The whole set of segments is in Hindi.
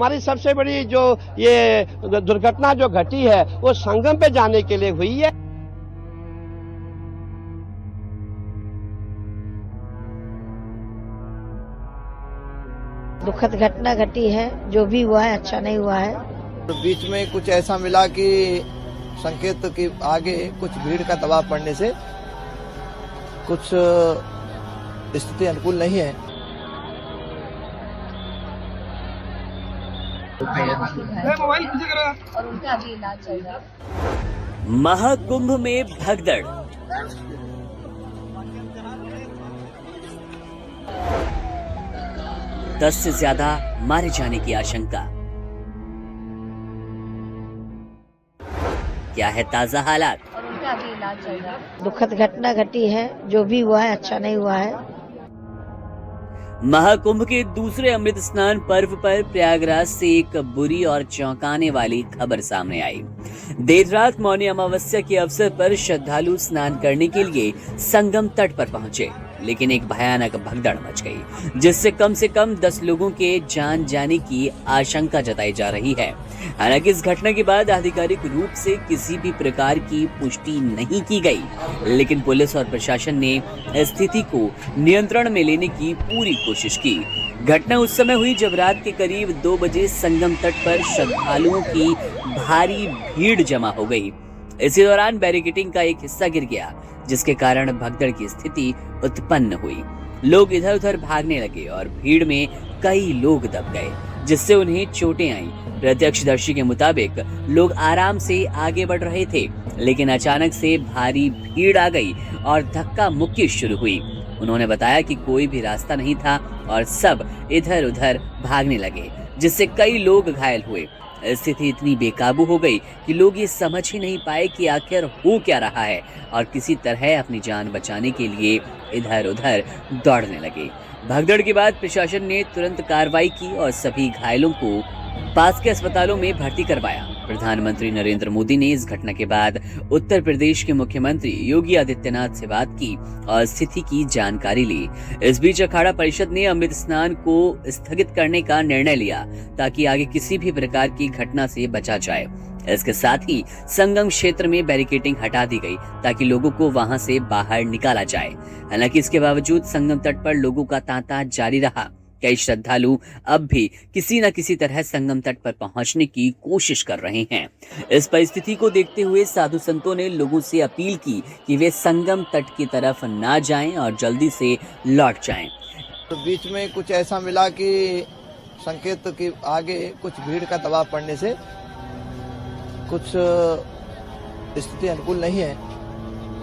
हमारी सबसे बड़ी जो ये दुर्घटना जो घटी है वो संगम पे जाने के लिए हुई है। दुखद घटना घटी है, जो भी हुआ है अच्छा नहीं हुआ है। तो बीच में कुछ ऐसा मिला कि संकेत के आगे कुछ भीड़ का दबाव पड़ने से कुछ स्थिति अनुकूल नहीं है। और उनका अभी इलाज चल रहा है। महाकुंभ में भगदड़, दस से ज्यादा मारे जाने की आशंका। क्या है ताजा हालात? और उनका अभी इलाज चल रहा है। दुखद घटना घटी है, जो भी हुआ है अच्छा नहीं हुआ है। महाकुंभ के दूसरे अमृत स्नान पर्व पर प्रयागराज से एक बुरी और चौंकाने वाली खबर सामने आई। देर रात मौनी अमावस्या के अवसर पर श्रद्धालु स्नान करने के लिए संगम तट पर पहुंचे, लेकिन एक भयानक भगदड़ मच गई, जिससे कम से कम 10 लोगों के जान जाने की आशंका जताई जा रही है। हालांकि इस घटना के बाद आधिकारिक रूप से किसी भी प्रकार की पुष्टि नहीं की गई, लेकिन पुलिस और प्रशासन ने स्थिति को नियंत्रण में लेने की पूरी कोशिश की। घटना उस समय हुई जब रात के करीब 2 बजे संगम तट पर श्रद्धालुओं की भारी भीड़ जमा हो गई। इसी दौरान बैरिकेडिंग का एक हिस्सा गिर गया, जिसके कारण भगदड़ की स्थिति उत्पन्न हुई। लोग इधर उधर भागने लगे और भीड़ में कई लोग दब गए, जिससे उन्हें चोटें आईं। प्रत्यक्षदर्शी के मुताबिक लोग आराम से आगे बढ़ रहे थे, लेकिन अचानक से भारी भीड़ आ गई और धक्का मुक्की शुरू हुई। उन्होंने बताया कि कोई भी रास्ता नहीं था और सब इधर उधर भागने लगे, जिससे कई लोग घायल हुए। स्थिति इतनी बेकाबू हो गई कि लोग ये समझ ही नहीं पाए कि आखिर हो क्या रहा है और किसी तरह अपनी जान बचाने के लिए इधर उधर दौड़ने लगे। भगदड़ के बाद प्रशासन ने तुरंत कार्रवाई की और सभी घायलों को पास के अस्पतालों में भर्ती करवाया। प्रधानमंत्री नरेंद्र मोदी ने इस घटना के बाद उत्तर प्रदेश के मुख्यमंत्री योगी आदित्यनाथ से बात की और स्थिति की जानकारी ली। इस बीच अखाड़ा परिषद ने अमृत स्नान को स्थगित करने का निर्णय लिया, ताकि आगे किसी भी प्रकार की घटना से बचा जाए। इसके साथ ही संगम क्षेत्र में बैरिकेडिंग हटा दी गई, ताकि लोगों को वहां से बाहर निकाला जाए। हालांकि इसके बावजूद संगम तट पर लोगों का तांता जारी रहा। कई श्रद्धालु अब भी किसी न किसी तरह संगम तट पर पहुंचने की कोशिश कर रहे हैं। इस परिस्थिति को देखते हुए साधु संतों ने लोगों से अपील की कि वे संगम तट की तरफ ना जाएं और जल्दी से लौट जाएं। तो बीच में कुछ ऐसा मिला कि संकेत के आगे कुछ भीड़ का दबाव पड़ने से कुछ स्थिति अनुकूल नहीं है।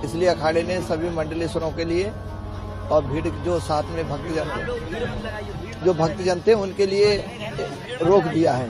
इसलिए अखाड़े ने सभी मंडलेश्वरों के लिए और भीड़ जो साथ में भक्तजन थे उनके लिए रोक दिया है।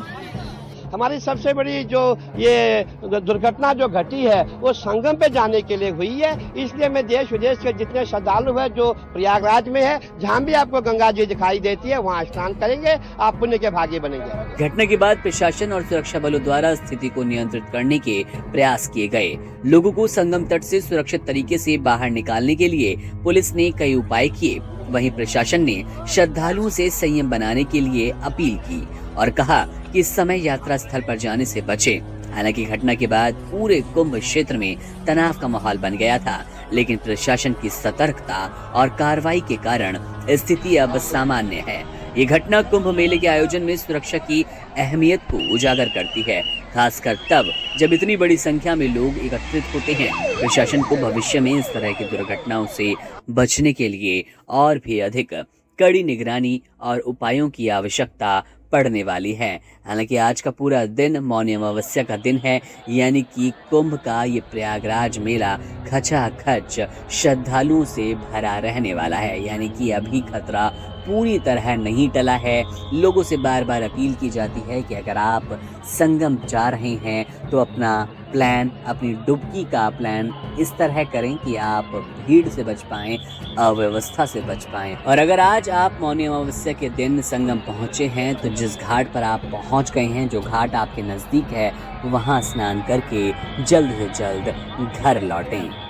हमारी सबसे बड़ी जो ये दुर्घटना जो घटी है वो संगम पे जाने के लिए हुई है। इसलिए मैं देश विदेश के जितने श्रद्धालु हैं जो प्रयागराज में है, जहाँ भी आपको गंगा जी दिखाई देती है वहाँ स्नान करेंगे, आप पुण्य के भागी बनेंगे। घटना के बाद प्रशासन और सुरक्षा बलों द्वारा स्थिति को नियंत्रित करने के प्रयास किए गए। लोगों को संगम तट से सुरक्षित तरीके से बाहर निकालने के लिए पुलिस ने कई उपाय किए। वहीं प्रशासन ने श्रद्धालुओं से संयम बनाने के लिए अपील की और कहा कि इस समय यात्रा स्थल पर जाने से बचें। हालांकि घटना के बाद पूरे कुंभ क्षेत्र में तनाव का माहौल बन गया था, लेकिन प्रशासन की सतर्कता और कार्रवाई के कारण स्थिति अब सामान्य है। ये घटना कुंभ मेले के आयोजन में सुरक्षा की अहमियत को उजागर करती है, खासकर तब जब इतनी बड़ी संख्या में लोग एकत्रित होते हैं। प्रशासन को भविष्य में इस तरह की दुर्घटनाओं से बचने के लिए और भी अधिक कड़ी निगरानी और उपायों की आवश्यकता पड़ने वाली है। हालांकि आज का पूरा दिन मौनी अमावस्या का दिन है, यानी कि कुंभ का ये प्रयागराज मेला खचाखच श्रद्धालुओं से भरा रहने वाला है। यानी कि अभी खतरा पूरी तरह नहीं टला है। लोगों से बार बार अपील की जाती है कि अगर आप संगम जा रहे हैं तो अपना प्लान, अपनी डुबकी का प्लान इस तरह करें कि आप भीड़ से बच पाएं, अव्यवस्था से बच पाएं। और अगर आज आप मौनी अमावस्या के दिन संगम पहुंचे हैं तो जिस घाट पर आप पहुंच गए हैं, जो घाट आपके नज़दीक है, वहां स्नान करके जल्द से जल्द घर लौटें।